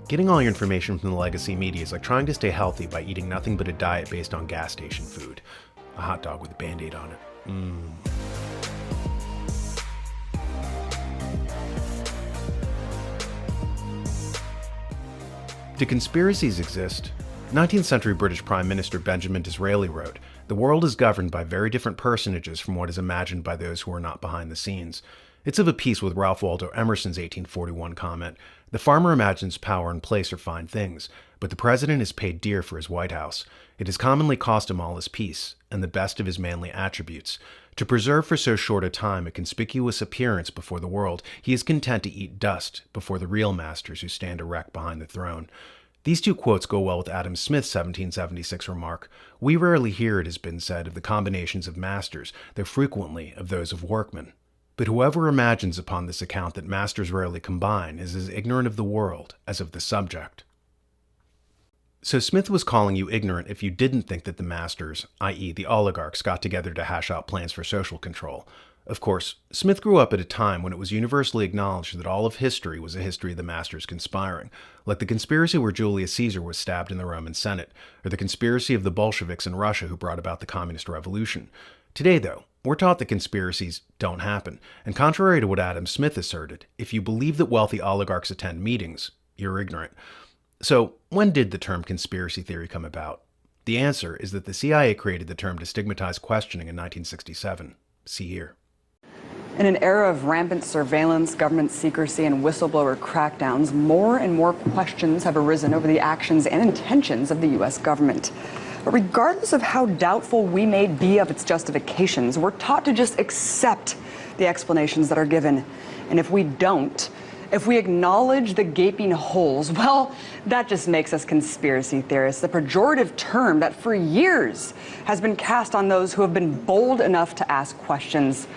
Getting all your information from the legacy media is like trying to stay healthy by eating nothing but a diet based on gas station food. A hot dog with a Band-Aid on it. Do conspiracies exist? 19th century British Prime Minister Benjamin Disraeli wrote, "The world is governed by very different personages from what is imagined by those who are not behind the scenes." It's of a piece with Ralph Waldo Emerson's 1841 comment, "The farmer imagines power and place are fine things, but the president is paid dear for his White House. It has commonly cost him all his peace, and the best of his manly attributes. To preserve for so short a time a conspicuous appearance before the world, he is content to eat dust before the real masters who stand erect behind the throne." These two quotes go well with Adam Smith's 1776 remark, "We rarely hear, it has been said, of the combinations of masters, though frequently of those of workmen. But whoever imagines upon this account that masters rarely combine is as ignorant of the world as of the subject." So Smith was calling you ignorant if you didn't think that the masters, i.e. the oligarchs, got together to hash out plans for social control. Of course, Smith grew up at a time when it was universally acknowledged that all of history was a history of the masters conspiring, like the conspiracy where Julius Caesar was stabbed in the Roman Senate, or the conspiracy of the Bolsheviks in Russia who brought about the Communist Revolution. Today, though, we're taught that conspiracies don't happen, and contrary to what Adam Smith asserted, if you believe that wealthy oligarchs attend meetings, you're ignorant. So, when did the term conspiracy theory come about? The answer is that the CIA created the term to stigmatize questioning in 1967. See here. In an era of rampant surveillance, government secrecy, and whistleblower crackdowns, more and more questions have arisen over the actions and intentions of the U.S. government. But regardless of how doubtful we may be of its justifications, we're taught to just accept the explanations that are given. And if we don't, if we acknowledge the gaping holes, well, that just makes us conspiracy theorists, a pejorative term that for years has been cast on those who have been bold enough to ask questions.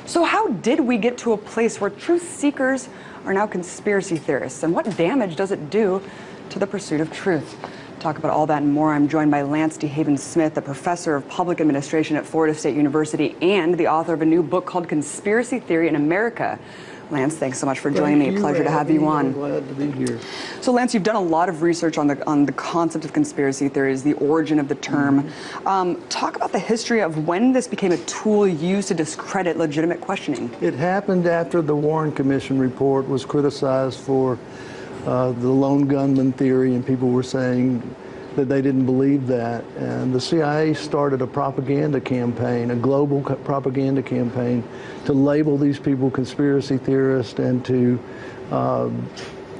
So how did we get to a place where truth seekers are now conspiracy theorists? And what damage does it do to the pursuit of truth? Talk about all that and more. I'm joined by Lance DeHaven Smith, a professor of public administration at Florida State University and the author of a new book called Conspiracy Theory in America. Lance, thanks so much for joining me. Pleasure to have you on. I'm glad to be here. So, Lance, you've done a lot of research on the concept of conspiracy theories, the origin of the term. Talk about the history of when this became a tool used to discredit legitimate questioning. It happened after the Warren Commission report was criticized for the lone gunman theory, and people were saying that they didn't believe that. And the CIA started a propaganda campaign, a global propaganda campaign, to label these people conspiracy theorists and to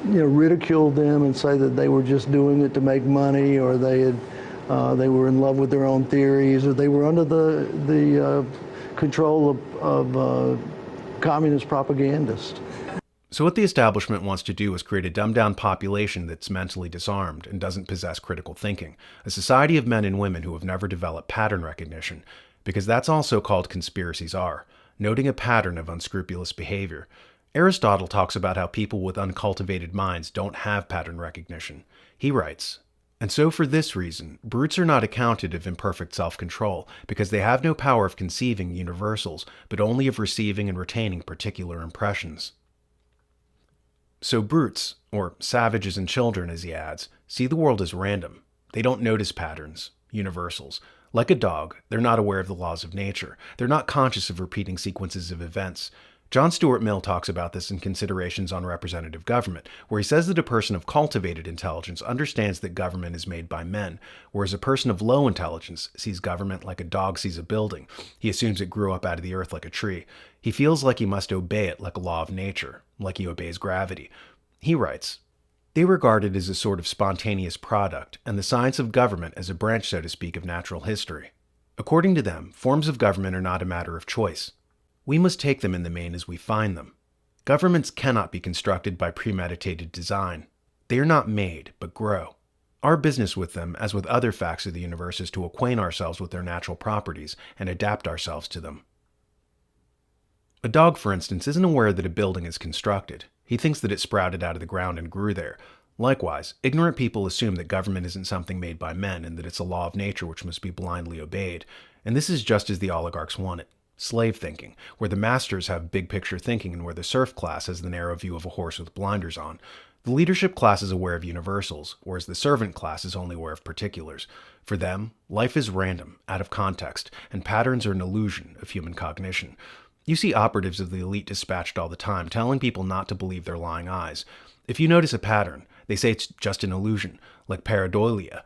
ridicule them and say that they were just doing it to make money, or they were in love with their own theories, or they were under the control of communist propagandists. So what the establishment wants to do is create a dumbed-down population that's mentally disarmed and doesn't possess critical thinking, a society of men and women who have never developed pattern recognition, because that's all so-called conspiracies are, noting a pattern of unscrupulous behavior. Aristotle talks about how people with uncultivated minds don't have pattern recognition. He writes, "And so for this reason, brutes are not accounted of imperfect self-control, because they have no power of conceiving universals, but only of receiving and retaining particular impressions." So brutes, or savages and children as he adds, see the world as random. They don't notice patterns, universals. Like a dog, they're not aware of the laws of nature. They're not conscious of repeating sequences of events. John Stuart Mill talks about this in Considerations on Representative Government, where he says that a person of cultivated intelligence understands that government is made by men, whereas a person of low intelligence sees government like a dog sees a building. He assumes it grew up out of the earth like a tree. He feels like he must obey it like a law of nature, like he obeys gravity. He writes, "They regard it as a sort of spontaneous product, and the science of government as a branch, so to speak, of natural history. According to them, forms of government are not a matter of choice. We must take them in the main as we find them. Governments cannot be constructed by premeditated design. They are not made, but grow. Our business with them, as with other facts of the universe, is to acquaint ourselves with their natural properties and adapt ourselves to them." A dog, for instance, isn't aware that a building is constructed. He thinks that it sprouted out of the ground and grew there. Likewise, ignorant people assume that government isn't something made by men and that it's a law of nature which must be blindly obeyed. And this is just as the oligarchs want it. Slave thinking, where the masters have big picture thinking and where the serf class has the narrow view of a horse with blinders on. The leadership class is aware of universals, whereas the servant class is only aware of particulars. For them, life is random, out of context, and patterns are an illusion of human cognition. You see operatives of the elite dispatched all the time, telling people not to believe their lying eyes. If you notice a pattern, they say it's just an illusion, like pareidolia.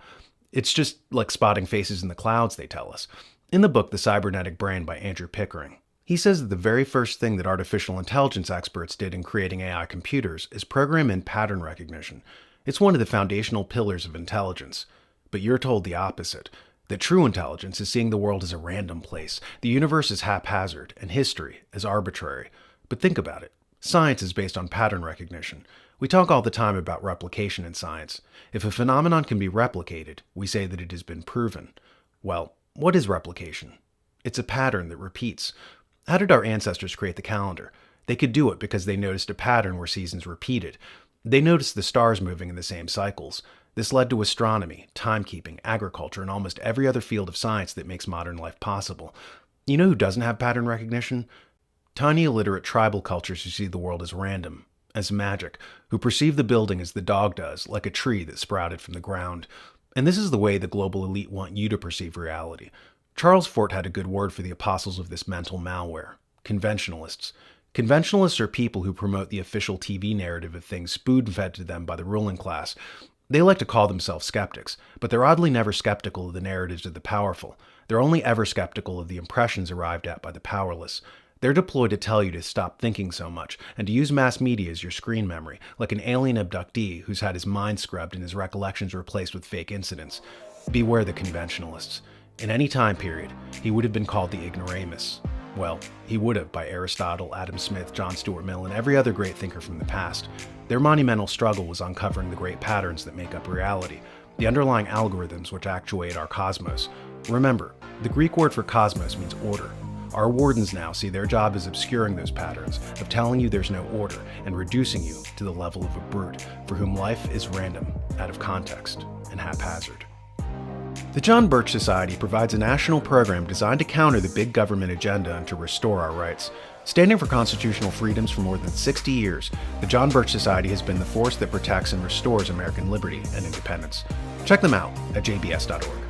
It's just like spotting faces in the clouds, they tell us. In the book The Cybernetic Brain by Andrew Pickering, he says that the very first thing that artificial intelligence experts did in creating AI computers is program in pattern recognition. It's one of the foundational pillars of intelligence. But you're told the opposite, that true intelligence is seeing the world as a random place, the universe is haphazard, and history is arbitrary. But think about it. Science is based on pattern recognition. We talk all the time about replication in science. If a phenomenon can be replicated, we say that it has been proven. Well, what is replication? It's a pattern that repeats. How did our ancestors create the calendar? They could do it because they noticed a pattern where seasons repeated. They noticed the stars moving in the same cycles. This led to astronomy, timekeeping, agriculture, and almost every other field of science that makes modern life possible. You know who doesn't have pattern recognition? Tiny illiterate tribal cultures who see the world as random, as magic, who perceive the building as the dog does, like a tree that sprouted from the ground. And this is the way the global elite want you to perceive reality. Charles Fort had a good word for the apostles of this mental malware: conventionalists. Conventionalists are people who promote the official TV narrative of things spoon-fed to them by the ruling class. They like to call themselves skeptics, but they're oddly never skeptical of the narratives of the powerful. They're only ever skeptical of the impressions arrived at by the powerless. They're deployed to tell you to stop thinking so much and to use mass media as your screen memory, like an alien abductee who's had his mind scrubbed and his recollections replaced with fake incidents. Beware the conventionalists. In any time period, he would have been called the ignoramus. Well, he would have by Aristotle, Adam Smith, John Stuart Mill, and every other great thinker from the past. Their monumental struggle was uncovering the great patterns that make up reality, the underlying algorithms which actuate our cosmos. Remember, the Greek word for cosmos means order. Our wardens now see their job as obscuring those patterns, of telling you there's no order, and reducing you to the level of a brute, for whom life is random, out of context, and haphazard. The John Birch Society provides a national program designed to counter the big government agenda and to restore our rights. Standing for constitutional freedoms for more than 60 years, the John Birch Society has been the force that protects and restores American liberty and independence. Check them out at jbs.org.